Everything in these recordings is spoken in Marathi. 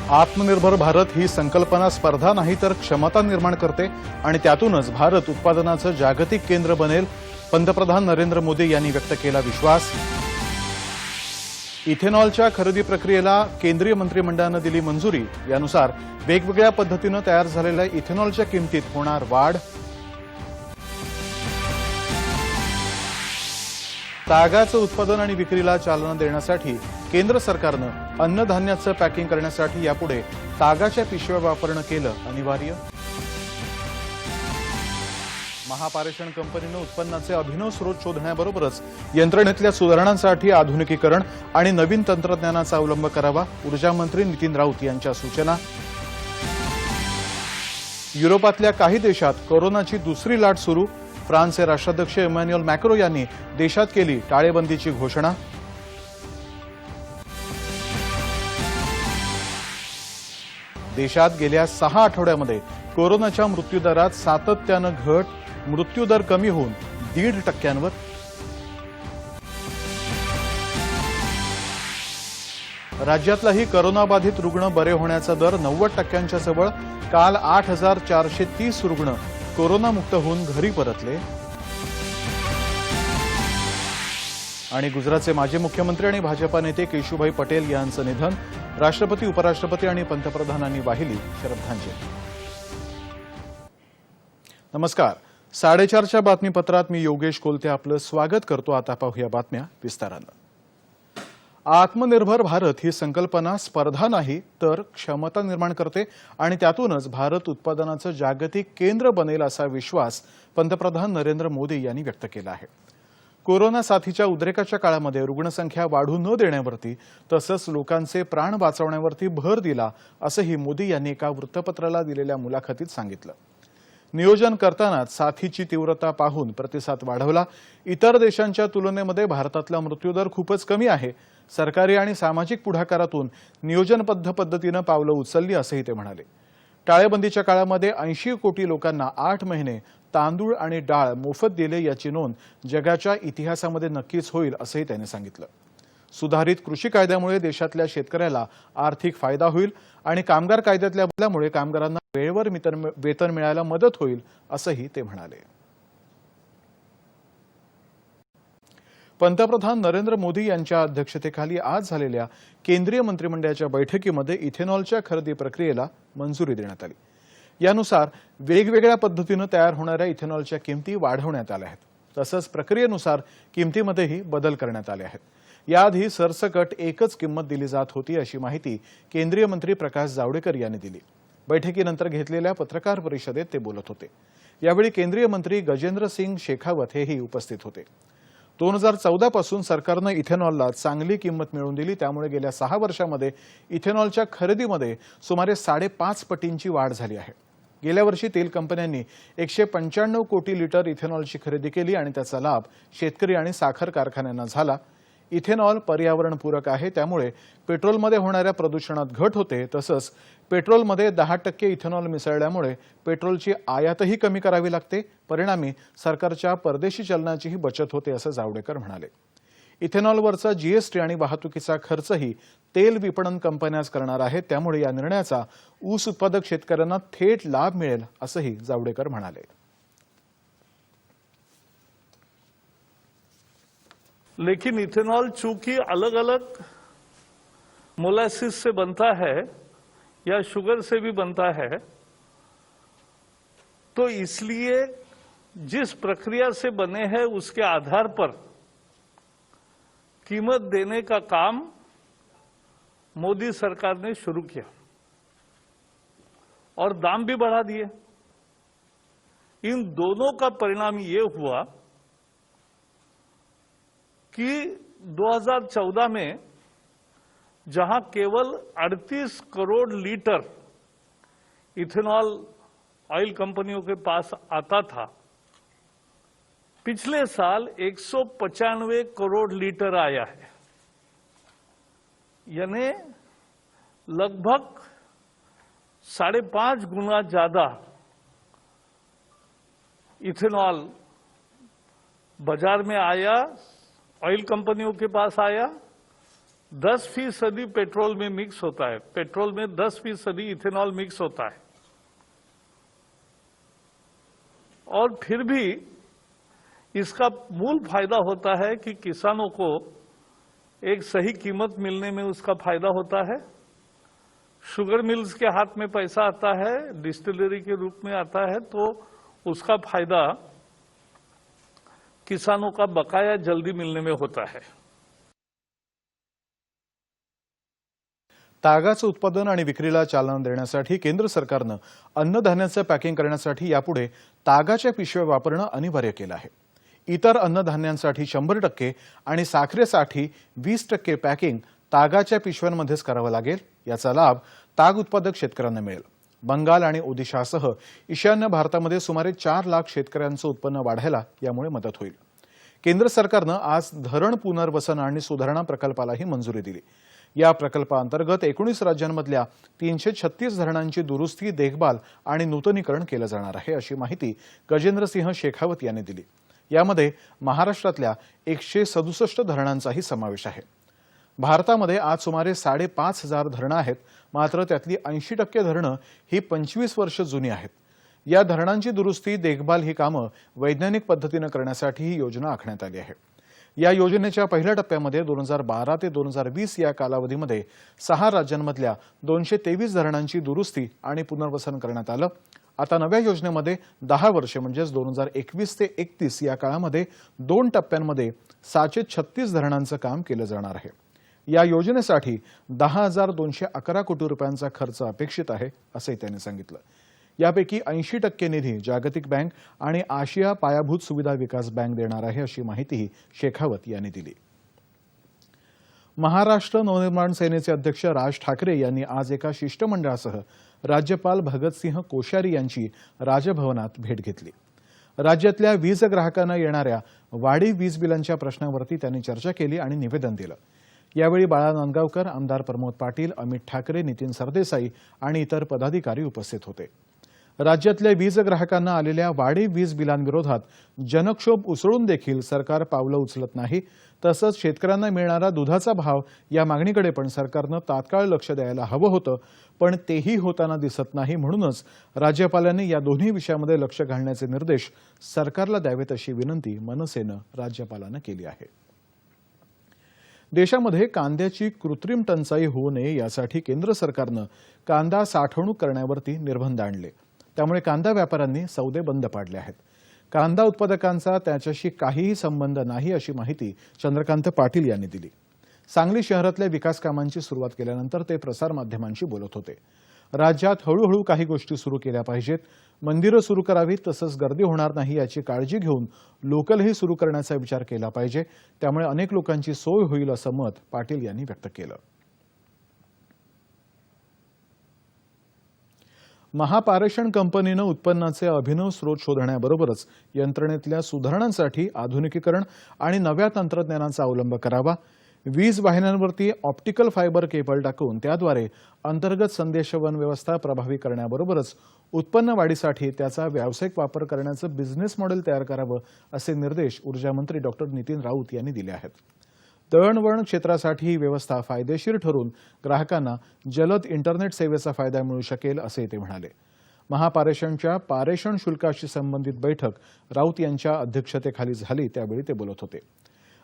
आत्मनिर्भर भारत ही संकल्पना स्पर्धा नाही तर क्षमता निर्माण करते आणि त्यातूनच भारत उत्पादनाचं जागतिक केंद्र बनेल, पंतप्रधान नरेंद्र मोदी यांनी व्यक्त केला विश्वास। इथेनॉलच्या खरेदी प्रक्रियेला केंद्रीय मंत्रिमंडळाने दिली मंजुरी। यानुसार वेगवेगळ्या पद्धतीने तयार झालेल्या इथेनॉलच्या किमतीत होणार वाढ। तागाचं उत्पादन आणि विक्रीला चालना देण्यासाठी केंद्र सरकारनं अन्नधान्याचं पॅकिंग करण्यासाठी यापुढे तागाच्या पिशव्या वापरणं केलं अनिवार्य। महापारेषण कंपनीनं उत्पन्नाचे अभिनव स्रोत शोधण्याबरोबरच यंत्रणेतल्या सुधारणांसाठी आधुनिकीकरण आणि नवीन तंत्रज्ञानाचा अवलंब करावा, ऊर्जा मंत्री नितीन राऊत यांच्या सूचना। युरोपातल्या काही देशात कोरोनाची दुसरी लाट सुरू। फ्रान्सचे राष्ट्राध्यक्ष इमॅन्युएल मॅक्रो यांनी देशात केली टाळेबंदीची घोषणा। देशात गेल्या 6 आठवड्यामध्ये कोरोनाच्या मृत्यूदरात सातत्यानं घट, मृत्यूदर कमी होऊन 1.5%वर। राज्यातलाही कोरोनाबाधित रुग्ण बरे होण्याचा दर 90%च्या जवळ। काल 8,430 रुग्ण कोरोनामुक्त होऊन घरी परतले। आणि गुजरातचे माजी मुख्यमंत्री आणि भाजपा नेते केशुभाई पटेल यांचं निधन। राष्ट्रपती, उपराष्ट्रपती आणि पंतप्रधानांनी वाहिली श्रद्धांजली। नमस्कार, 4:30च्या बातमीपत्रात मी योगेश कोलते आपलं स्वागत करतो। आता पाहूया बातम्या विस्तारानं। आत्मनिर्भर भारत ही संकल्पना स्पर्धा नाही तर क्षमता निर्माण करते आणि त्यातूनच भारत उत्पादनाचं जागतिक केंद्र बनेल असा विश्वास पंतप्रधान नरेंद्र मोदी यांनी व्यक्त केला आहे। कोरोना साथीच्या उद्रेकाच्या काळामध्ये रुग्णसंख्या वाढू न देण्यावरती तसंच लोकांचे प्राण वाचवण्यावरती भर दिला असंही मोदी यांनी एका वृत्तपत्राला दिलेल्या मुलाखतीत सांगितलं। नियोजन करतानाच साथीची तीव्रता पाहून प्रतिसाद वाढवला। इतर देशांच्या तुलनेमध्ये भारतातला मृत्यूदर खूपच कमी आहे। सरकारी आणि सामाजिक पुढाकारातून नियोजनबद्ध पद्धतीने पावलं उचलली असंही ते म्हणाले। टाळेबंदीच्या काळामध्ये 80 कोटी लोकांना 8 महिने तांदूळ आणि डाळ मोफत दिले याची नोंद जगाच्या इतिहासामध्ये नक्कीच होईल असंही त्यांनी सांगितलं। सुधारित कृषी कायद्यामुळे देशातल्या शेतकऱ्याला आर्थिक फायदा होईल आणि कामगार कायद्यातल्या बदलामुळे कामगारांना वेळेवर वेतन मिळायला मदत होईल असंही ते म्हणाले। पंतप्रधान नरेंद्र मोदी यांच्या अध्यक्षतेखाली आज झालेल्या केंद्रीय मंत्रिमंडळाच्या बैठकीमध्ये इथेनॉलच्या खरेदी प्रक्रियेला मंजुरी देण्यात आली। यानुसार वेगवेगळ्या पद्धतीने तयार होणाऱ्या इथेनॉलच्या किमती वाढवण्यात आल्या आहेत। तसंच प्रक्रियेनुसार किमतीमध्येही बदल करण्यात आले आहेत। याआधी सरसकट एकच किंमत दिली जात होती अशी माहिती केंद्रीय मंत्री प्रकाश जावडेकर यांनी दिली। बैठकीनंतर घेतलेल्या पत्रकार परिषदेत ते बोलत होते। यावेळी केंद्रीय मंत्री गजेंद्र सिंग शेखावत हेही उपस्थित होते। 2014 पासून सरकारने इथेनॉलला चांगली किंमत मिळवून दिली, त्यामुळे गेल्या 6 वर्षांमध्ये इथेनॉलच्या खरेदीमध्ये सुमारे 5.5 पटींची वाढ झाली आहे। गेल्या वर्षी तेल कंपन्यांनी 195 कोटी लिटर इथेनॉलची खरेदी केली आणि त्याचा लाभ शेतकरी आणि साखर कारखान्यांना झाला। इथेनॉल पर्यावरणपूरक आहे, त्यामुळे पेट्रोलमध्ये होणाऱ्या प्रदूषणात घट होते। तसंच पेट्रोलमध्ये 10% इथेनॉल मिसळल्यामुळे पेट्रोलची आयातही कमी करावी लागते। परिणामी सरकारच्या परदेशी चलनाचीही बचत होते असं जावडेकर म्हणाले। इथेनॉलवरचा जीएसटी आणि वाहतुकीचा खर्चही तेल विपणन कंपन्याच करणार आहेत, त्यामुळे या निर्णयाचा ऊस उत्पादक शेतकऱ्यांना थेट लाभ मिळेल असंही जावडेकर म्हणाले। लेकिन इथेनॉल चूंकि अलग अलग मोलासिस से बनता है या शुगर से भी बनता है, तो इसलिए जिस प्रक्रिया से बने हैं उसके आधार पर कीमत देने का काम मोदी सरकार ने शुरू किया और दाम भी बढ़ा दिए। इन दोनों का परिणाम ये हुआ कि 2014 में जहां केवल 38 करोड़ लीटर इथेनॉल ऑयल कंपनियों के पास आता था, पिछले साल 195 करोड़ लीटर आया है। यानी लगभग 5.5 गुना ज्यादा इथेनॉल बाजार में आया, ऑयल कंपनियों के पास आया 10% पेट्रोल में मिक्स होता है, पेट्रोल में 10% इथेनॉल मिक्स होता है, और फिर भी इसका मूल फायदा होता है कि किसानों को एक सही कीमत मिलने में उसका फायदा होता है। शुगर मिल्स के हाथ में पैसा आता है, डिस्टिलरी के रूप में आता है, तो उसका फायदा किसानों का बकाया जल्दी मिलने में होता है। तागाचं उत्पादन आणि विक्रीला चालना देण्यासाठी केंद्र सरकारनं अन्नधान्याचं पॅकिंग करण्यासाठी यापुढे तागाच्या पिशव्या वापरणं अनिवार्य केलं आहे। इतर अन्नधान्यांसाठी 100% आणि साखरेसाठी 20% पॅकिंग तागाच्या पिशव्यांमध्येच करावं लागेल। याचा लाभ ताग उत्पादक शेतकऱ्यांना मिळेल। बंगाल आणि ओदिशासह ईशान्य भारतामध्ये सुमारे 4 लाख शेतकऱ्यांचं उत्पन्न वाढायला यामुळे मदत होईल। केंद्र सरकारनं आज धरण पुनर्वसन आणि सुधारणा प्रकल्पालाही मंजुरी दिली। या प्रकल्पाअंतर्गत 19 राज्यांमधल्या 336 धरणांची दुरुस्ती, देखभाल आणि नूतनीकरण केलं जाणार आहे, अशी माहिती गजेंद्रसिंह शेखावत यांनी दिली। यामध्ये महाराष्ट्रातल्या 167 धरणांचाही समावेश आहे। भारतामध्ये आज सुमारे 5,500 धरणं आहेत, मात्र त्यातली 80% धरणं ही 25 वर्ष जुनी आहेत। या धरणांची दुरुस्ती, देखभाल ही कामं वैज्ञानिक पद्धतीने करण्यासाठी ही योजना आखण्यात आली आहे। या योजनेच्या पहिल्या टप्प्यामध्ये 2012 ते 2020 या कालावधीमध्ये 6 राज्यांमधल्या 223 धरणांची दुरुस्ती आणि पुनर्वसन करण्यात आलं। आता नव्या योजनेमध्ये 10 वर्षे म्हणजे 2021 ते 31 या काळामध्ये 2 टप्प्यांमध्ये 736 धरणांचं काम केलं जाणार आहे। या योजनेसाठी 10,211 कोटी रुपयांचा खर्च अपेक्षित आहे, असंही त्यांनी सांगितलं। यापैकी 80% निधी जागतिक बँक आणि आशिया पायाभूत सुविधा विकास बँक देणार आहे, अशी माहितीही शेखावत यांनी दिली। महाराष्ट्र नवनिर्माण सेनेचे अध्यक्ष राज ठाकरे यांनी आज एका शिष्टमंडळासह राज्यपाल भगतसिंह कोश्यारी यांची राजभवनात भेट घेतली। राज्यातल्या वीज ग्राहकांना येणाऱ्या वाढीव वीज बिलांच्या प्रश्नावरती त्यांनी चर्चा केली आणि निवेदन दिलं। यावेळी बाळा नांदगावकर, आमदार प्रमोद पाटील, अमित ठाकरे, नितीन सरदेसाई आणि इतर पदाधिकारी उपस्थित होते। राज्यातल्या वीज ग्राहकांना आलेल्या वाढीव वीज बिलांविरोधात जनक्षोभ उसळून देखील सरकार पावलं उचलत नाही। तसंच शेतकऱ्यांना मिळणारा दुधाचा भाव या मागणीकडे पण सरकारनं तात्काळ लक्ष द्यायला हवं होतं, पण तेही होताना दिसत नाही। म्हणूनच राज्यपालांनी या दोन्ही विषयामध्ये लक्ष घालण्याचे निर्देश सरकारला द्यावेत, अशी विनंती मनसेनं राज्यपालांना केली आहे। देशामध्ये कांद्याची कृत्रिम टंचाई होऊ नये यासाठी केंद्र सरकारनं कांदा साठवणूक करण्यावरती निर्बंध आणले। त्यामुळे कांदा व्यापाऱ्यांनी सौदे बंद पाडले आहेत। कांदा उत्पादकांचा त्याच्याशी काहीही संबंध नाही, अशी माहिती चंद्रकांत पाटील यांनी दिली। सांगली शहरातल्या विकास कामांची सुरुवात केल्यानंतर ते प्रसारमाध्यमांशी बोलत होते। राज्यात हळूहळू काही गोष्टी सुरू केल्या पाहिजेत, मंदिरं सुरू करावीत, तसंच गर्दी होणार नाही याची काळजी घेऊन लोकलही सुरू करण्याचा विचार केला पाहिजे। त्यामुळे अनेक लोकांची सोय होईल, असं मत पाटील यांनी व्यक्त केलं। महापारेषण कंपनीनं उत्पन्नाचे अभिनव स्रोत शोधण्याबरोबरच यंत्रणेतल्या सुधारणांसाठी आधुनिकीकरण आणि नव्या तंत्रज्ञानाचा अवलंब करावा। वीज वाहिन्यांवरती ऑप्टिकल फायबर केबल टाकून त्याद्वारे अंतर्गत संदेशवहन व्यवस्था प्रभावी करण्याबरोबरच उत्पन्न वाढीसाठी त्याचा व्यावसायिक वापर करण्याचं बिझनेस मॉडेल तयार करावं, असे निर्देश ऊर्जामंत्री डॉ. नितीन राऊत यांनी दिले आहेत। दळणवळण क्षेत्रासाठी ही व्यवस्था फायदेशीर ठरून ग्राहकांना जलद इंटरनेट सेवेचा फायदा मिळू शकेल, असे ते म्हणाले। महापारेषणच्या पारेषण शुल्काशी संबंधित बैठक राऊत यांच्या अध्यक्षतेखाली झाली, त्यावेळी ते बोलत होते।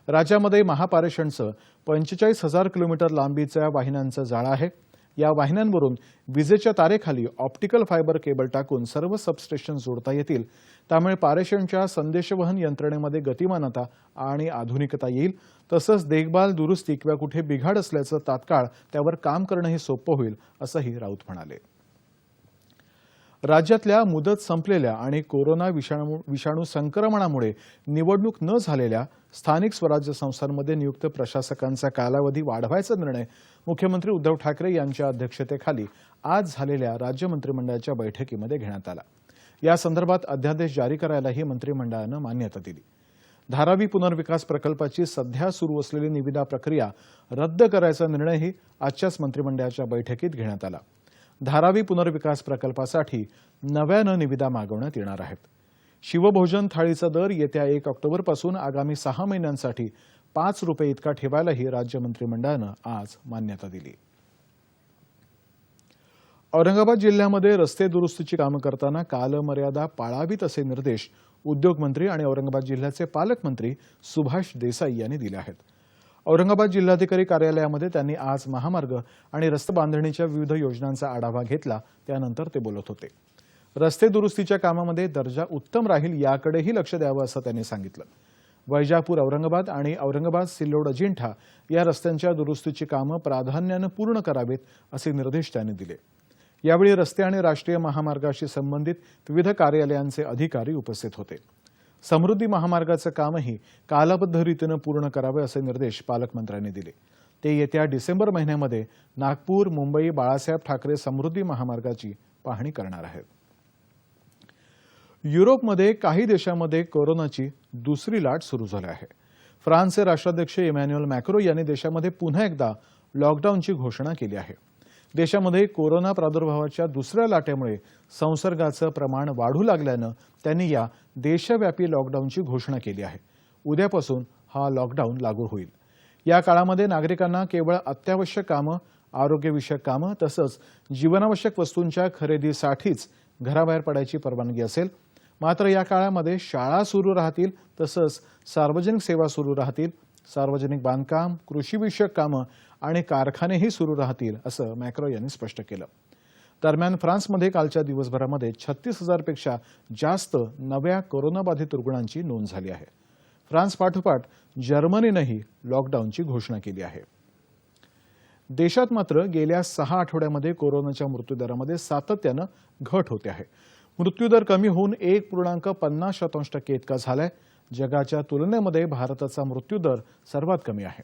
राज्यामध्ये महापारेषणचं 45,000 किलोमीटर लांबीच्या वाहिन्यांचं जाळं आहे। या वाहिन्यांवरून विजेच्या तारेखाली ऑप्टिकल फायबर केबल टाकून सर्व सबस्टेशन जोडता येतील। त्यामुळे पारेषणच्या संदेशवहन यंत्रणेमध्ये गतिमानता आणि आधुनिकता येईल। तसंच देखभाल, दुरुस्ती किंवा कुठे बिघाड असल्याचं तात्काळ त्यावर काम करणंही सोपं होईल, असंही राऊत म्हणाले। राज्यातल्या मुदत संपलेल्या आणि कोरोना विषाणू संक्रमणामुळे निवडणूक न झालेल्या स्थानिक स्वराज्य संस्थांमध्ये नियुक्त प्रशासकांचा कालावधी वाढवायचा निर्णय मुख्यमंत्री उद्धव ठाकरे यांच्या अध्यक्षतेखाली आज झालेल्या राज्य मंत्रिमंडळाच्या बैठकीमध्ये घेण्यात आला। या संदर्भात अध्यादेश जारी करायलाही मंत्रिमंडळानं मान्यता दिली। धारावी पुनर्विकास प्रकल्पाची सध्या सुरू असलेली निविदा प्रक्रिया रद्द करायचा निर्णयही आजच्याच मंत्रिमंडळाच्या बैठकीत घेण्यात आला। धारावी पुनर्विकास प्रकल्पासाठी नव्यानं निविदा मागवण्यात येणार आहेत। शिवभोजन थाळीचा दर येत्या 1 ऑक्टोबरपासून आगामी 6 महिन्यांसाठी ₹5 इतका ठेवायलाही राज्य मंत्रिमंडळानं आज मान्यता दिली. औरंगाबाद जिल्ह्यामध्ये रस्ते दुरुस्तीची कामं करताना कालमर्यादा पाळावीत असे निर्देश उद्योगमंत्री आणि औरंगाबाद जिल्ह्याचे पालकमंत्री सुभाष देसाई यांनी दिले आहेत. औरंगाबाद जिल्हाधिकारी कार्यालयामध्ये त्यांनी आज महामार्ग आणि रस्ते बांधणीच्या विविध योजनांचा आढावा घेतला. त्यानंतर ते बोलत होते. रस्ते दुरुस्तीच्या कामामध्ये दर्जा उत्तम राहील याकडेही लक्ष द्यावं असं त्यांनी सांगितलं. वैजापूर औरंगाबाद आणि औरंगाबाद सिल्लोड अजिंठा या रस्त्यांच्या दुरुस्तीची कामं प्राधान्यानं पूर्ण करावीत असे निर्देश त्यांनी दिले. यावेळी रस्ते आणि राष्ट्रीय महामार्गाशी संबंधित विविध कार्यालयांचे अधिकारी उपस्थित होते. समृद्धी महामार्गाचं कामही कालबद्ध रीतीनं पूर्ण करावे असे निर्देश पालकमंत्र्यांनी दिले. ते येत्या डिसेंबर महिन्यामध्ये नागपूर मुंबई बाळासाहेब ठाकरे समृद्धी महामार्गाची पाहणी करणार आहेत. युरोपमध्ये काही देशांमध्ये कोरोनाची दुसरी लाट सुरू झाली आहे. फ्रान्सचे राष्ट्राध्यक्ष इमॅन्युएल मॅक्रो यांनी देशामध्ये पुन्हा एकदा लॉकडाऊनची घोषणा केली आहे. देशामध्ये कोरोना प्रादुर्भावाच्या दुसऱ्या लाटेमुळे संसर्गाचं प्रमाण वाढू लागल्यानं त्यांनी या देशव्यापी लॉकडाऊनची घोषणा केली आहे. उद्यापासून हा लॉकडाऊन लागू होईल. या काळामध्ये नागरिकांना केवळ अत्यावश्यक कामं, आरोग्यविषयक कामं तसंच जीवनावश्यक वस्तूंच्या खरेदीसाठीच घराबाहेर पडायची परवानगी असेल. मात्र या काळामध्ये शाळा सुरू राहतील तसंच सार्वजनिक सेवा सुरू राहतील. सार्वजनिक बांधकाम, कृषीविषयक कामं आणि कारखानेही सुरू राहतील असं मॅक्रो यांनी स्पष्ट केलं. दरम्यान फ्रान्समध्ये कालच्या दिवसभरामध्ये 36,000 पेक्षा जास्त नव्या कोरोनाबाधित रुग्णांची नोंद झाली आहे. फ्रान्स पाठोपाठ जर्मनीनंही लॉकडाऊनची घोषणा केली आहे. देशात मात्र गेल्या 6 आठवड्यामध्ये कोरोनाच्या मृत्यूदरामध्ये सातत्यानं घट होते आहे. मृत्यूदर कमी होऊन 1.50% इतका झालाय. जगाच्या तुलनेमध्ये भारताचा मृत्यूदर सर्वात कमी आहे.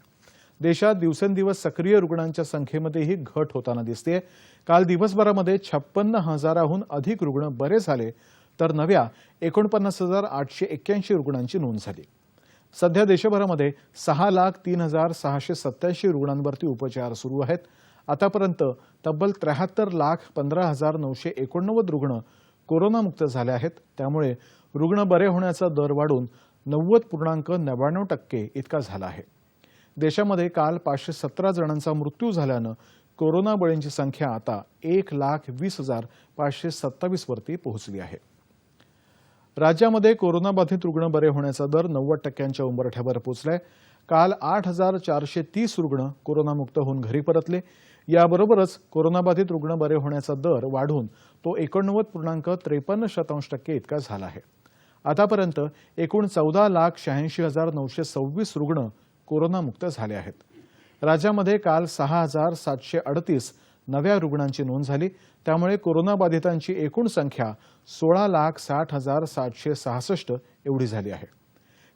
देशात दिवसेंदिवस सक्रिय रुग्णांच्या संख्येमध्येही घट होताना दिसतेय. काल दिवसभरामध्ये 56,000हून अधिक रुग्ण बरे झाले तर नव्या 49,881 रुग्णांची नोंद झाली. सध्या देशभरामध्ये 6,03,687 रुग्णांवरती उपचार सुरू आहेत. आतापर्यंत तब्बल 73,15,989 रुग्ण कोरोनामुक्त झाले आहेत. त्यामुळे रुग्ण बरे होण्याचा दर वाढून 90.99% इतका झाला आहे. देशामध्ये काल 517 जणांचा मृत्यू झाल्यानं कोरोना बळींची संख्या आता 1,20,527 वरती पोहोचली आहे. राज्यामध्ये कोरोनाबाधित रुग्ण बरे होण्याचा दर 90% उंबरठ्यावर पोहोचलाय. काल 8,430 रुग्ण कोरोनामुक्त होऊन घरी परतले. याबरोबरच कोरोनाबाधित रुग्ण बरे होण्याचा दर वाढून तो 89.53% इतका झाला आहे. आतापर्यंत एकूण 14,86,926 रुग्ण कोरोनामुक्त झाले आहेत. राज्यामध्ये काल 6,738 नव्या रुग्णांची नोंद झाली. त्यामुळे कोरोनाबाधितांची एकूण संख्या 16,60,766 एवढी झाली आहे.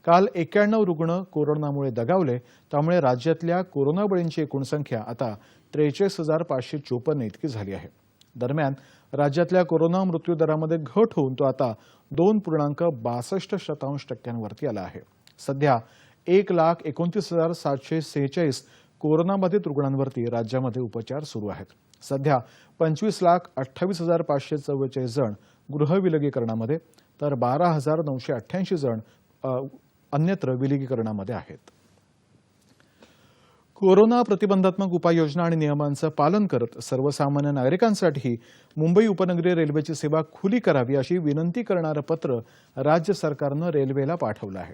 काल 91 रुग्ण कोरोनामुळे दगावले. त्यामुळे राज्यातल्या कोरोना बळींची एकूण संख्या आता 43,554 इतकी झाली आहे. दरम्यान राज्यातल्या कोरोना मृत्यूदरामध्ये घट होऊन तो आता 2.62% वरती आला आहे. सध्या 1,29,746 कोरोनाबाधित रुग्णांवरती राज्यामध्ये उपचार सुरू आहेत. सध्या 25,28,544 जण गृहविलगीकरणामध्ये तर 12,988 जण अन्यत्र विलगीकरणामध्ये आहेत. कोरोना प्रतिबंधात्मक उपाययोजना आणि नियमांचं पालन करत सर्वसामान्य नागरिकांसाठी मुंबई उपनगरीय रेल्वेची सेवा खुली करावी अशी विनंती करणारं पत्र राज्य सरकारनं रेल्वेला पाठवलं आहे.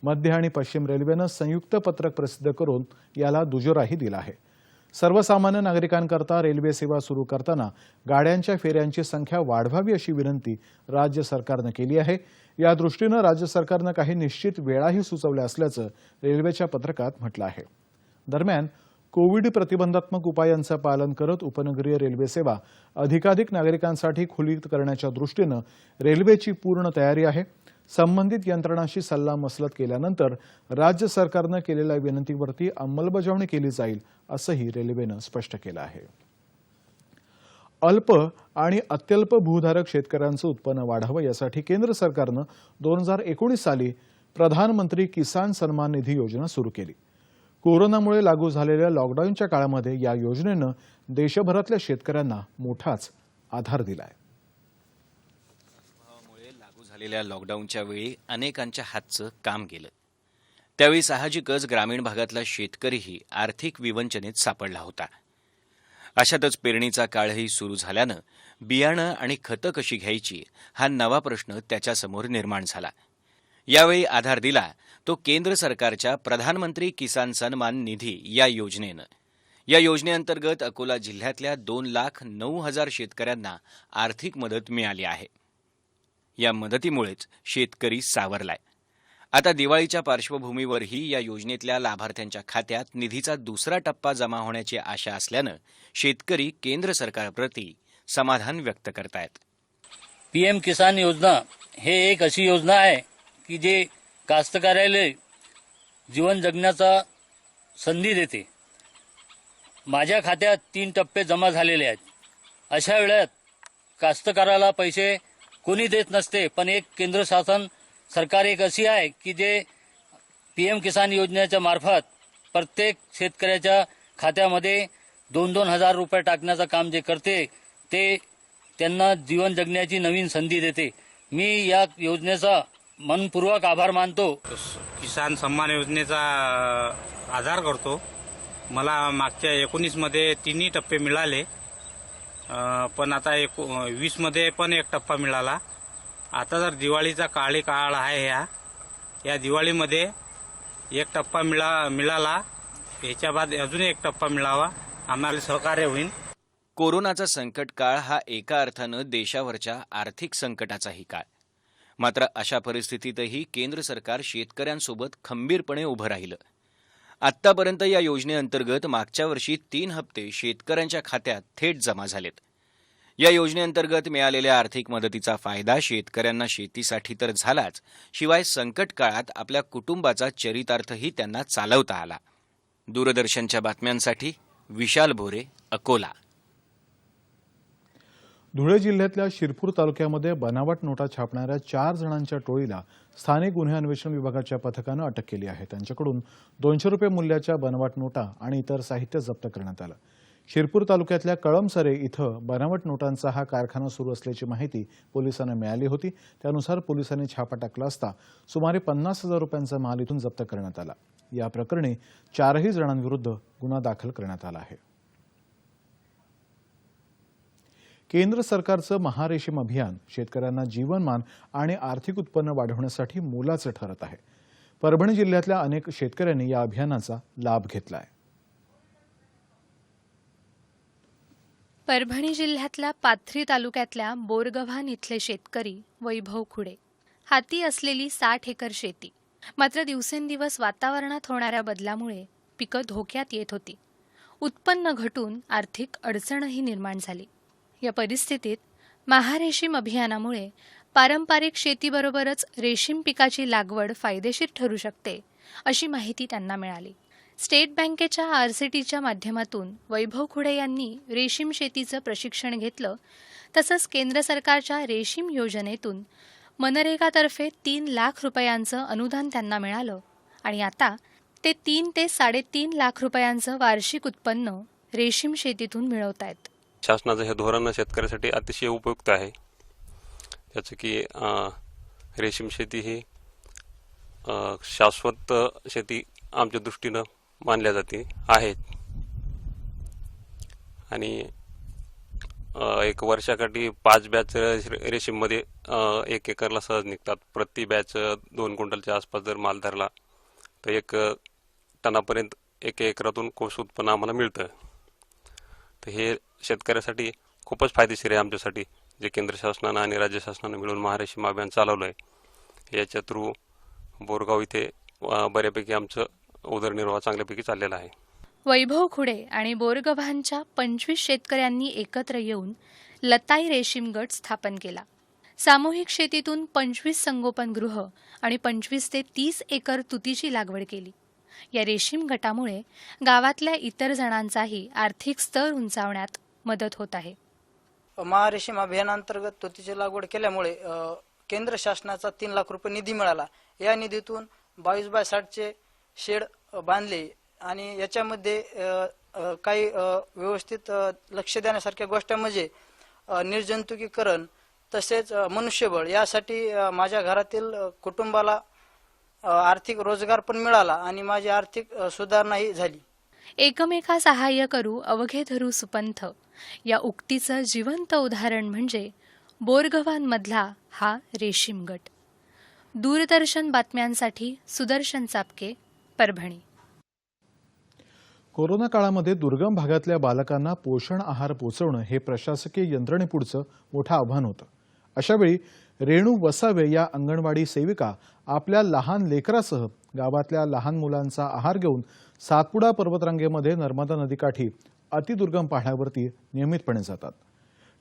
मध्य आणि पश्चिम रेल्वेनं संयुक्त पत्रक प्रसिद्ध करून याला दुजोराही दिला आहे. सर्वसामान्य नागरिकांकरता रेल्वे सेवा सुरू करताना गाड्यांच्या फेऱ्यांची संख्या वाढवावी अशी विनंती राज्य सरकारनं केली आहे. या दृष्टीनं राज्य सरकारनं काही निश्चित वेळाही सुचवल्या असल्याचं रेल्वेच्या पत्रकात म्हटलं आहे. दरम्यान कोविड प्रतिबंधात्मक उपायांचं पालन करत उपनगरीय रेल्वे सेवा अधिकाधिक नागरिकांसाठी खुली करण्याच्या दृष्टीनं रेल्वेची पूर्ण तयारी आहे. संबंधित यंत्रणांशी सल्लामसलत केल्यानंतर राज्य सरकारनं केलेल्या विनंतीवरती अंमलबजावणी केली जाईल असंही रेल्वेनं स्पष्ट केलं आहे. अल्प आणि अत्यल्प भूधारक शेतकऱ्यांचं उत्पन्न वाढावं यासाठी केंद्र सरकारनं 2019 साली प्रधानमंत्री किसान सन्मान निधी योजना सुरू केली. कोरोनामुळे लागू झालेल्या लॉकडाऊनच्या काळामध्ये या योजनेनं देशभरातल्या शेतकऱ्यांना मोठाच आधार दिलाय. लागू झालेल्या लॉकडाऊनच्या वेळी अनेकांच्या हातचं काम गेलं. त्यावेळी साहजिकच ग्रामीण भागातला शेतकरीही आर्थिक विवंचनेत सापडला होता. अशातच पेरणीचा काळही सुरू झाल्यानं बियाणं आणि खतं कशी घ्यायची हा नवा प्रश्न त्याच्यासमोर निर्माण झाला. यावेळी आधार दिला तो केंद्र सरकारच्या प्रधानमंत्री किसान सन्मान निधी या योजनेनं. या योजनेअंतर्गत अकोला जिल्ह्यातल्या 2,09,000 शेतकऱ्यांना आर्थिक मदत मिळाली आहे. या मदतीमुळेच शेतकरी सावरलाय. आता दिवाळीच्या पार्श्वभूमीवरही या योजनेतल्या लाभार्थ्यांच्या खात्यात निधीचा दुसरा टप्पा जमा होण्याची आशा असल्यानं शेतकरी केंद्र सरकारप्रती समाधान व्यक्त करतायत. पीएम किसान योजना हे एक अशी योजना आहे की जे कास्तकाराला जीवन जगण्याचा संधी देते. माझ्या खात्यात 3 टप्पे जमा झालेले आहेत. अशा वेळात कास्तकाराला पैसे कोणी देत नसते, पण एक केंद्र शासन सरकार एक अशी आहे की जे पीएम किसान योजनेच्या मार्फत प्रत्येक शेतकऱ्याच्या खात्यामध्ये 2-2 हजार रुपये टाकण्याचं काम जे करते ते त्यांना जीवन जगण्याची नवीन संधी देते. मी या योजनेचा मनपूर्वक आभार मानतो. किसान सन्मान योजनेचा आधार करतो. मला मागच्या 19 मध्ये 3 टप्पे मिळाले, पण आता 20 मध्ये पण 1 टप्पा मिळाला. आता जर दिवाळीचा काळ आहे, या दिवाळीमध्ये 1 टप्पा मिळाला, याच्या बाद अजून 1 टप्पा मिळावा, आम्हाला सहकार्य होईल. कोरोनाचा संकट काळ हा एका अर्थानं देशावरच्या आर्थिक संकटाचाही काळ. मात्र अशा परिस्थितीतही केंद्र सरकार शेतकऱ्यांसोबत खंबीरपणे उभं राहिलं. आत्तापर्यंत या योजनेअंतर्गत मागच्या वर्षी 3 हप्ते शेतकऱ्यांच्या खात्यात थेट जमा झालेत. या योजनेअंतर्गत मिळालेल्या आर्थिक मदतीचा फायदा शेतकऱ्यांना शेतीसाठी तर झालाच, शिवाय संकट काळात आपल्या कुटुंबाचा चरितार्थही त्यांना चालवता आला. दूरदर्शनच्या बातम्यांसाठी विशाल भोरे, अकोला. धुळे जिल्ह्यातल्या शिरपूर तालुक्यामध्ये बनावट नोटा छापणाऱ्या 4 जणांच्या टोळीला स्थानिक गुन्हे अन्वेषण विभागाच्या पथकानं अटक केली आहे. त्यांच्याकडून 200 रुपये मूल्याच्या बनावट नोटा आणि इतर साहित्य जप्त करण्यात आलं. शिरपूर तालुक्यातल्या कळमसरे इथं बनावट नोटांचा हा कारखाना सुरू असल्याची माहिती पोलिसांना मिळाली होती. त्यानुसार पोलिसांनी छापा टाकला असता सुमारे 50,000 रुपयांचा माल इथून जप्त करण्यात आला. या प्रकरणी 4 जणांविरुद्ध गुन्हा दाखल करण्यात आला आहे. केंद्र सरकारचं महारेशीम अभियान शेतकऱ्यांना जीवनमान आणि आर्थिक उत्पन्न वाढवण्यासाठी मोलाचं ठरत आहे. परभणी जिल्ह्यातल्या अनेक शेतकऱ्यांनी या अभियानाचा लाभ घेतलाय. परभणी जिल्ह्यातल्या पाथरी तालुक्यातल्या बोरगव्हाण इथले शेतकरी वैभव खुडे. हाती असलेली 60 एकर शेती, मात्र दिवसेंदिवस वातावरणात होणाऱ्या बदलामुळे पिकं धोक्यात येत होती. उत्पन्न घटून आर्थिक अडचणही निर्माण झाली. या परिस्थितीत महारेशीम अभियानामुळे पारंपरिक शेतीबरोबरच रेशीम पिकाची लागवड फायदेशीर ठरू शकते, अशी माहिती त्यांना मिळाली. स्टेट बँकेच्या RCTच्या माध्यमातून वैभव खुडे यांनी रेशीम शेतीचं प्रशिक्षण घेतलं. तसंच केंद्र सरकारच्या रेशीम योजनेतून मनरेगातर्फे 3 लाख रुपयांचं अनुदान त्यांना मिळालं आणि आता ते 3 ते 3.5 लाख रुपयांचं वार्षिक उत्पन्न रेशीम शेतीतून मिळवत आहेत. शासनाचं हे धोरण शेतकऱ्यासाठी अतिशय उपयुक्त आहे. त्याचं की रेशीम शेती ही शाश्वत शेती आमच्या दृष्टीनं मानल्या जाते आहेत आणि 1 वर्षाकाठी 5 बॅच रेशीममध्ये 1 एकरला सहज निघतात. प्रति बॅच 2 क्विंटलच्या आसपास जर माल धरला तर 1 टनापर्यंत 1 एकरातून कोष उत्पन्न आम्हाला मिळतं. तर हे शेतकऱ्यासाठी खूपच फायदेशीर आहे आमच्यासाठी, जे केंद्र शासनानं आणि राज्य शासनानं मिळून महारेशीम अभियान चालवलं आहे. याच्या थ्रू बोरगाव इथे बऱ्यापैकी आमचं उदरनिर्वाह चांगल्यापैकी चाललेला आहे. वैभव खुडे आणि बोरगव्हाणच्या 25 शेतकऱ्यांनी एकत्र येऊन लताई रेशीम गट स्थापन केला. सामूहिक शेतीतून 25 संगोपनगृह आणि 25 ते 30 एकर तुतीची लागवड केली. या रेशीम गटामुळे गावातल्या इतर जणांचाही आर्थिक स्तर उंचावण्यात मदत होत आहे. महारेशीम अभियानांतर्गत तुतीची लागवड केल्यामुळे केंद्र शासनाचा 3 लाख रुपये निधी मिळाला. या निधीतून 22x60 शेड बांधले आणि याच्यामध्ये काही व्यवस्थित लक्ष देण्यासारख्या गोष्टी म्हणजे निर्जंतुकीकरण तसेच मनुष्यबळ. यासाठी माझ्या घरातील कुटुंबाला आर्थिक रोजगार पण मिळाला आणि माझी आर्थिक सुधारणाही झाली. एकमेका सहाय्य करू अवघे धरू सुपंथ या उक्तीचं जिवंत उदाहरण म्हणजे बोरगव्हाणमधला हा रेशीम गट. दूरदर्शन बातम्यांसाठी सुदर्शन चापके, परभणी. कोरोना काळामध्ये दुर्गम भागातल्या बालकांना पोषण आहार पोचवणं हे प्रशासकीय यंत्रणेपुढचं मोठं आव्हान होतं. अशावेळी रेणू वसावे या अंगणवाडी सेविका आपल्या लहान लेकरासह गावातल्या लहान मुलांचा आहार घेऊन सातपुडा पर्वतरांगेमध्ये नर्मदा नदीकाठी अतिदुर्गम पहाड्यावरती नियमितपणे जातात.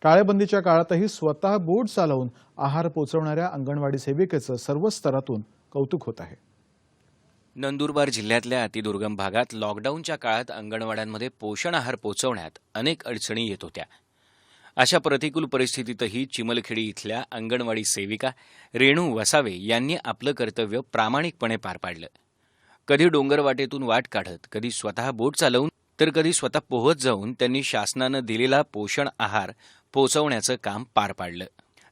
टाळेबंदीच्या काळातही स्वतः बोट चालवून आहार पोचवणाऱ्या अंगणवाडी सेविकेचं सर्व स्तरातून कौतुक होत आहे. नंदुरबार जिल्ह्यातल्या अतिदुर्गम भागात लॉकडाऊनच्या काळात अंगणवाड्यांमध्ये पोषण आहार पोचवण्यात अनेक अडचणी येत होत्या. अशा प्रतिकूल परिस्थितीतही चिमलखेडी इथल्या अंगणवाडी सेविका रेणू वसावे यांनी आपलं कर्तव्य प्रामाणिकपणे पार पाडलं. कधी डोंगरवाटेतून वाट काढत, कधी स्वतः बोट चालवून, तर कधी स्वतः पोहत जाऊन त्यांनी शासनानं दिलेला पोषण आहार पोचवण्याचं काम पार पाडलं.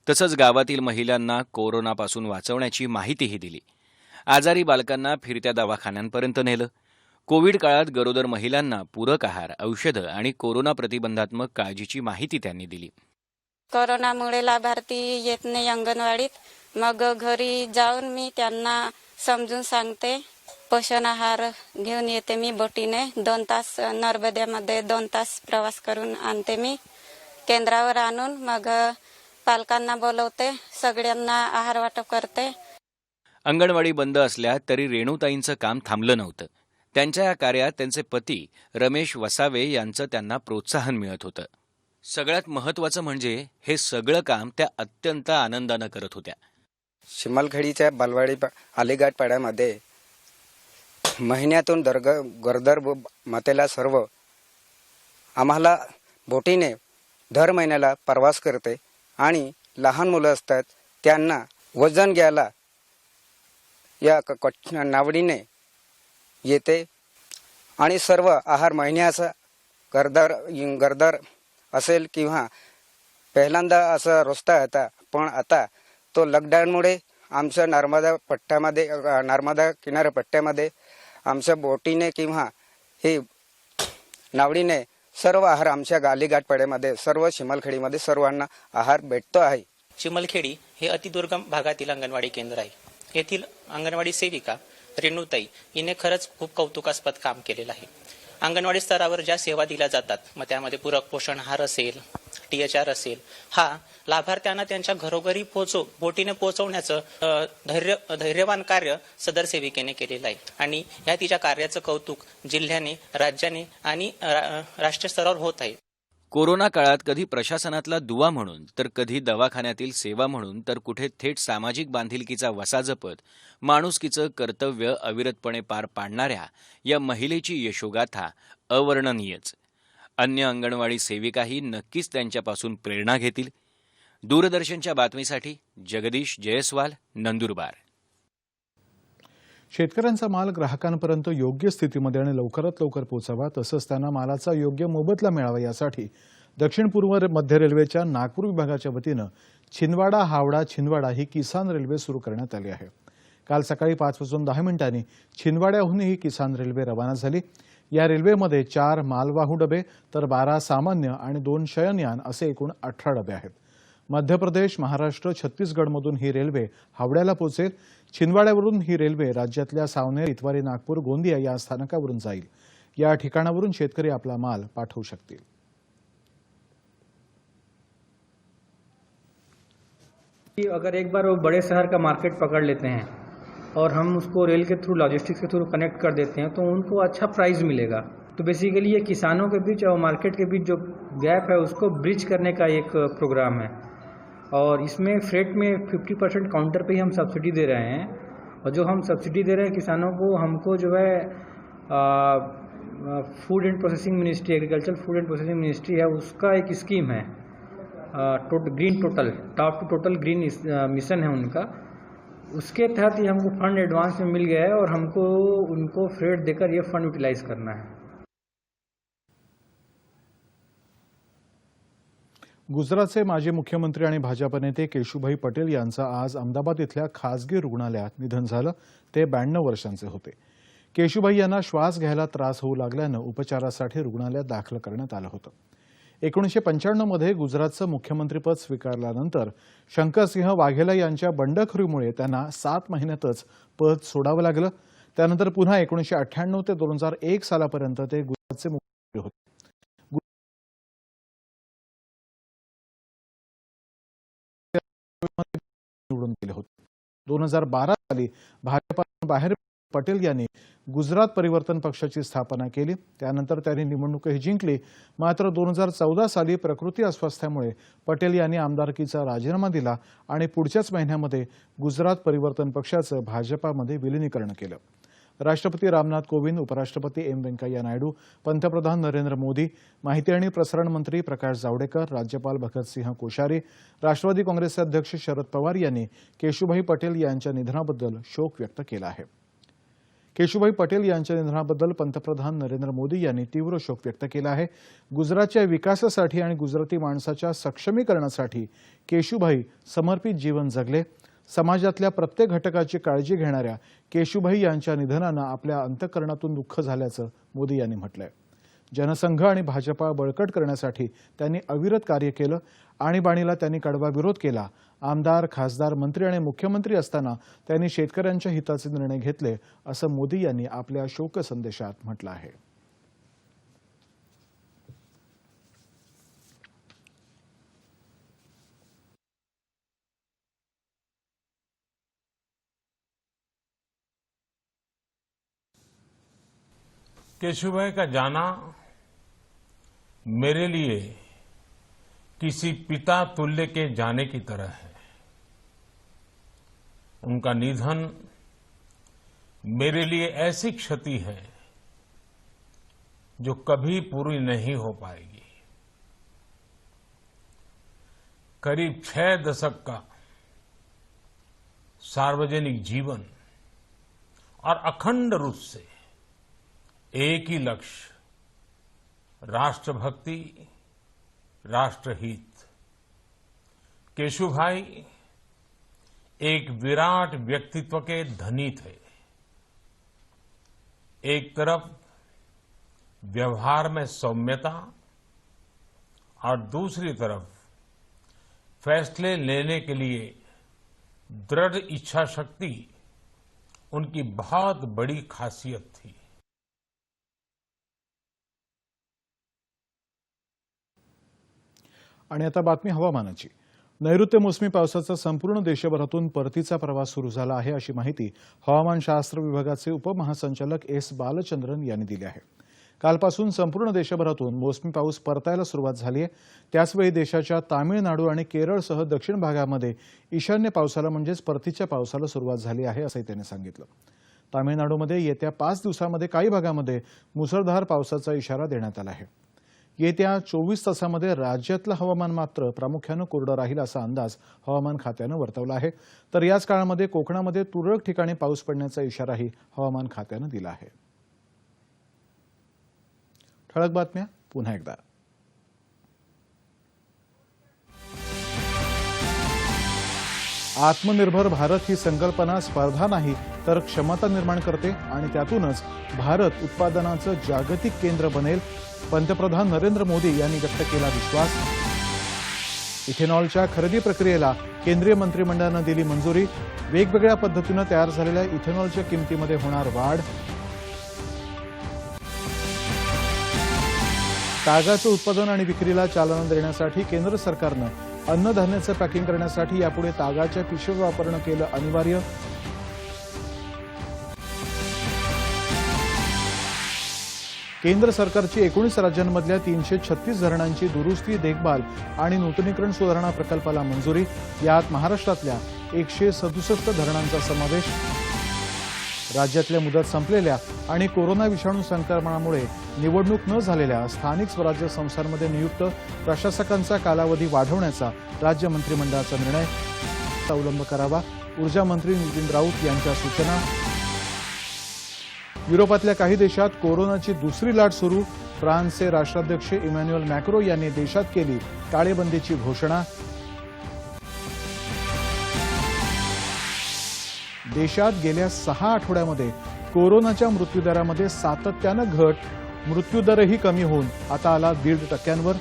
तसंच गावातील महिलांना कोरोनापासून वाचवण्याची माहितीही दिली. आजारी बालकांना फिरत्या दवाखान्यांपर्यंत नेलं. कोविड काळात गरोदर महिलांना पूरक आहार, औषधं आणि कोरोना प्रतिबंधात्मक काळजीची माहिती त्यांनी दिली. कोरोनामुळे लाभार्थी येत नाही अंगणवाडीत, मग घरी जाऊन मी त्यांना समजून सांगते. पोषण आहार घेऊन येते मी बोटीने. 2 तास नर्मदेमध्ये 2 तास प्रवास करून आणते मी. केंद्रावर आणून मग पालकांना बोलवते, सगळ्यांना आहार वाटप करते. अंगणवाडी बंद असल्या तरी रेणूताईंचं काम थांबलं नव्हतं. त्यांच्या या कार्यात त्यांचे पती रमेश वसावे यांचं त्यांना प्रोत्साहन मिळत होतं. सगळ्यात महत्त्वाचं म्हणजे हे सगळं काम त्या अत्यंत आनंदानं करत होत्या. चिमलखेडीच्या बालवाडी अलीघाट पाड्यामध्ये महिन्यातून गरोदर मातेला सर्व आम्हाला बोटीने दर महिन्याला प्रवास करते आणि लहान मुलं असतात त्यांना वजन घ्यायला या नावडीने येते आणि सर्व आहार महिन्याचा गरोदर असेल किंवा पहिल्यांदा असा रस्ता होता, पण आता तो लॉकडाऊनमुळे आमच्या नर्मदा किनारपट्ट्यामध्ये आमच्या बोटीने किंवा हे नावडीने सर्व आहार आमच्या गालीघाट पाड्यामध्ये सर्व चिमलखेडीमध्ये सर्वांना आहार भेटतो आहे. चिमलखेडी हे अतिदुर्गम भागातील अंगणवाडी केंद्र आहे. येथील अंगणवाडी सेविका रेणूताई हिने खरंच खूप कौतुकास्पद काम केलेलं आहे. अंगणवाडी स्तरावर ज्या सेवा दिल्या जातात, मग त्यामध्ये पूरक पोषण आहार असेल, THR असेल, हा लाभार्थ्यांना त्यांच्या घरोघरी बोटीने पोहोचवण्याचं धैर्यवान कार्य सदर सेविकेने केलेलं आहे. आणि या तिच्या कार्याचं कौतुक जिल्ह्याने, राज्याने आणि राष्ट्रीय स्तरावर होत आहे. कोरोना काळात कधी प्रशासनातला दुवा म्हणून, तर कधी दवाखान्यातील सेवा म्हणून, तर कुठे थेट सामाजिक बांधिलकीचा वसा जपत माणुसकीचं कर्तव्य अविरतपणे पार पाडणाऱ्या या महिलेची यशोगाथा अवर्णनीयच. अन्य अंगणवाडी सेविकाही नक्कीच त्यांच्यापासून प्रेरणा घेतील. दूरदर्शनच्या बातमीसाठी जगदीश जयस्वाल, नंदुरबार. शेतकऱ्यांचा माल ग्राहकांपर्यंत योग्य स्थितीमध्ये आणि लवकरात लवकर पोहोचावा, तसंच त्यांना मालाचा योग्य मोबदला मिळावा यासाठी दक्षिण पूर्व मध्य रेल्वेच्या नागपूर विभागाच्या वतीनं छिंदवाडा हावडा छिंदवाडा ही किसान रेल्वे सुरू करण्यात आली आहे. काल सकाळी 5:10 छिंदवाड्याहून ही किसान रेल्वे रवाना झाली. या रेल्वेमध्ये 4 मालवाहू डबे तर 12 सामान्य आणि 2 शयनयान असे एकूण 18 डबे आहेत. मध्य प्रदेश, महाराष्ट्र, छत्तीसगडमधून ही रेल्वे हावड्याला पोहोचेल. छिंदवाड्यावरून ही रेल्वे राज्यातल्या सावनेर, इतवारी, नागपूर, गोंदिया या स्थानकावरून जाईल. या ठिकाणावरून शेतकरी आपला माल पाठवू शकतील. अगर एक बार वो बड़े शहर का मार्केट पकड़ लेते हैं और हम उसको रेल के थ्रू, लॉजिस्टिक्स के थ्रू कनेक्ट कर देते हैं, तो उनको अच्छा प्राइस मिलेगा. तो बेसिकली ये किसानों के बीच और मार्केट के बीच जो गैप है उसको ब्रिज करने का एक प्रोग्राम है. और इसमें फ्रेट में 50% काउंटर पे ही हम सब्सिडी दे रहे हैं. और जो हम सब्सिडी दे रहे हैं किसानों को, हमको जो है food and processing ministry, agriculture food and processing ministry है, उसका एक स्कीम है green total, top to total green mission है उनका. उसके तहत ही हमको फंड एडवांस में मिल गया है और हमको उनको फ्रेट देकर ये फंड यूटिलाइज करना है. गुजरातचे माजी मुख्यमंत्री आणि भाजप नेते केशुभाई पटेल यांचं आज अहमदाबाद इथल्या खासगी रुग्णालयात निधन झालं. ते 92 वर्षांचे होते. केशुभाई यांना श्वास घ्यायला त्रास होऊ लागल्यानं उपचारासाठी रुग्णालयात दाखल करण्यात आलं होतं. 1995 मध्ये गुजरातचं मुख्यमंत्रीपद स्वीकारल्यानंतर शंकरसिंह वाघेला यांच्या बंडखोरीमुळे त्यांना 7 महिन्यातच पद सोडावं लागलं. त्यानंतर पुन्हा 1998 ते 2001 सालापर्यंत ते गुजरातचे मुख्यमंत्री होते. निवडून गेले होते. 2012 साली भाजपातून बाहेर पटेल यांनी गुजरात परिवर्तन पक्षाची स्थापना केली. त्यानंतर त्यांनी निवडणूकही जिंकली. मात्र 2014 साली प्रकृती अस्वास्थ्यामुळे पटेल यांनी आमदारकीचा राजीनामा दिला आणि पुढच्याच महिन्यामध्ये गुजरात परिवर्तन पक्षाचं भाजपामध्ये विलीनीकरण केलं. राष्ट्रपती रामनाथ कोविंद, उपराष्ट्रपती एम व्यंकय्या नायडू, पंतप्रधान नरेंद्र मोदी, माहिती आणि प्रसारण मंत्री प्रकाश जावडेकर, राज्यपाल भगतसिंह कोश्यारी, राष्ट्रवादी काँग्रेसचे अध्यक्ष शरद पवार यांनी केशुभाई पटेल यांच्या निधनाबद्दल शोक व्यक्त केला आहे. केशुभाई पटेल यांच्या निधनाबद्दल पंतप्रधान नरेंद्र मोदी यांनी तीव्र शोक व्यक्त केला आहे. गुजरातच्या विकासासाठी आणि गुजराती माणसाच्या सक्षमीकरणासाठी केशुभाई समर्पित जीवन जगले. समाजातल्या प्रत्येक घटकाची काळजी घेणाऱ्या केशुभाई यांच्या निधनानं आपल्या अंतःकरणातून दुःख झाल्याचं मोदी यांनी म्हटलंय. जनसंघ आणि भाजपा बळकट करण्यासाठी त्यांनी अविरत कार्य केलं. आणीबाणीला त्यांनी कडवा विरोध केला. आमदार, खासदार, मंत्री आणि मुख्यमंत्री असताना त्यांनी शेतकऱ्यांच्या हिताचे निर्णय घेतले, असं मोदी यांनी आपल्या शोक संदेशात म्हटलं आहे. केशुभाई का जाना मेरे लिए किसी पिता तुल्य के जाने की तरह है. उनका निधन मेरे लिए ऐसी क्षति है जो कभी पूरी नहीं हो पाएगी. करीब 6 दशक का सार्वजनिक जीवन और अखंड रूप से एक ही लक्ष्य, राष्ट्रभक्ति, राष्ट्रहित. केशुभाई एक विराट व्यक्तित्व के धनी थे. एक तरफ व्यवहार में सौम्यता और दूसरी तरफ फैसले लेने के लिए दृढ़ इच्छा शक्ति उनकी बहुत बड़ी खासियत थी. आणि आता बातमी हवामानाची. नैऋत्य मोसमी पावसाचा संपूर्ण देशभरातून परतीचा प्रवास सुरू झाला आहे, अशी माहिती हवामानशास्त्र विभागाचे उपमहासंचालक एस बालचंद्रन यांनी दिली आहे. कालपासून संपूर्ण देशभरातून मोसमी पाऊस परतायला सुरुवात झाली आहे. त्याचवेळी देशाच्या तामिळनाडू आणि केरळसह दक्षिण भागामध्ये ईशान्य पावसाला म्हणजेच परतीच्या पावसाला सुरुवात झाली आहे, असंही त्यांनी सांगितलं. तामिळनाडूमध्ये येत्या 5 दिवसांमध्ये काही भागामध्ये मुसळधार पावसाचा इशारा देण्यात आला आहे. येत्या 24 तासामध्ये राज्यातलं हवामान मात्र प्रामुख्यानं कोरडं राहील असा अंदाज हवामान खात्यानं वर्तवला आहे. तर याच काळामध्ये कोकणामध्ये तुरळक ठिकाणी पाऊस पडण्याचा इशाराही हवामान खात्यानं दिला आहे. ठळक बातम्या पुन्हा एकदा. आत्मनिर्भर भारत ही संकल्पना स्पर्धा नाही तर क्षमता निर्माण करते आणि त्यातूनच भारत उत्पादनाचं जागतिक केंद्र बनेल. पंतप्रधान नरेंद्र मोदी यांनी व्यक्त केला विश्वास. इथेनॉलच्या खरेदी प्रक्रियेला केंद्रीय मंत्रिमंडळानं दिली मंजुरी. वेगवेगळ्या पद्धतीनं तयार झालेल्या इथेनॉलच्या किमतीमध्ये होणार वाढ. तागाचं उत्पादन आणि विक्रीला चालना देण्यासाठी केंद्र सरकारनं अन्नधान्याचं पॅकिंग करण्यासाठी यापुढे तागाच्या पिशव्या वापरणं केलं अनिवार्य. केंद्र सरकारची 19 राज्यांमधल्या 336 धरणांची दुरुस्ती, देखभाल आणि नूतनीकरण सुधारणा प्रकल्पाला मंजुरी. यात महाराष्ट्रातल्या 167 धरणांचा समावेश. राज्यातल्या मुदत संपलेल्या आणि कोरोना विषाणू संक्रमणामुळे निवडणूक न झालेल्या स्थानिक स्वराज्य संस्थांमध्ये नियुक्त प्रशासकांचा कालावधी वाढवण्याचा राज्य मंत्रिमंडळाचा निर्णय. अवलंब करावा, ऊर्जा मंत्री नितीन राऊत यांच्या सूचना. युरोपातल्या काही देशात कोरोनाची दुसरी लाट सुरू. फ्रान्सचे राष्ट्राध्यक्ष इमॅन्युएल मॅक्रो यांनी देशात केली टाळेबंदीची घोषणा. देशात गेल्या 6 आठवड्यामध्ये कोरोनाच्या मृत्यूदरामध्ये सातत्यानं घट, मृत्यूदरही कमी होऊन आता आला 1.5%.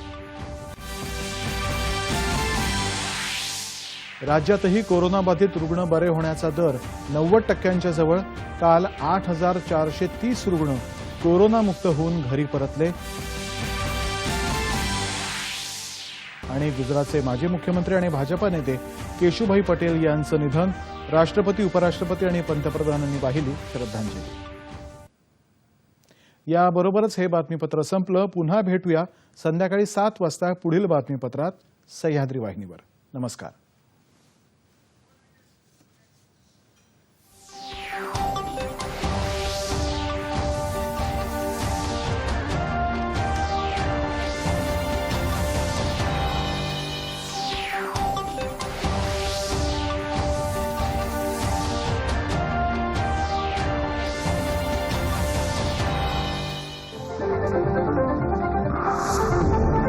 राज्यातही कोरोनाबाधित रुग्ण बरे होण्याचा दर 90% जवळ. काल 8,430 रुग्ण कोरोनामुक्त होऊन घरी परतले. आणि गुजरातचे माजी मुख्यमंत्री आणि भाजपा नेते केशुभाई पटेल यांचं निधन. राष्ट्रपती, उपराष्ट्रपती आणि पंतप्रधानांनी वाहिली श्रद्धांजली. याबरोबरच हे बातमीपत्र संपलं. पुन्हा भेटूया संध्याकाळी 7 वाजता पुढील बातमीपत्रात सह्याद्री वाहिनीवर. नमस्कार.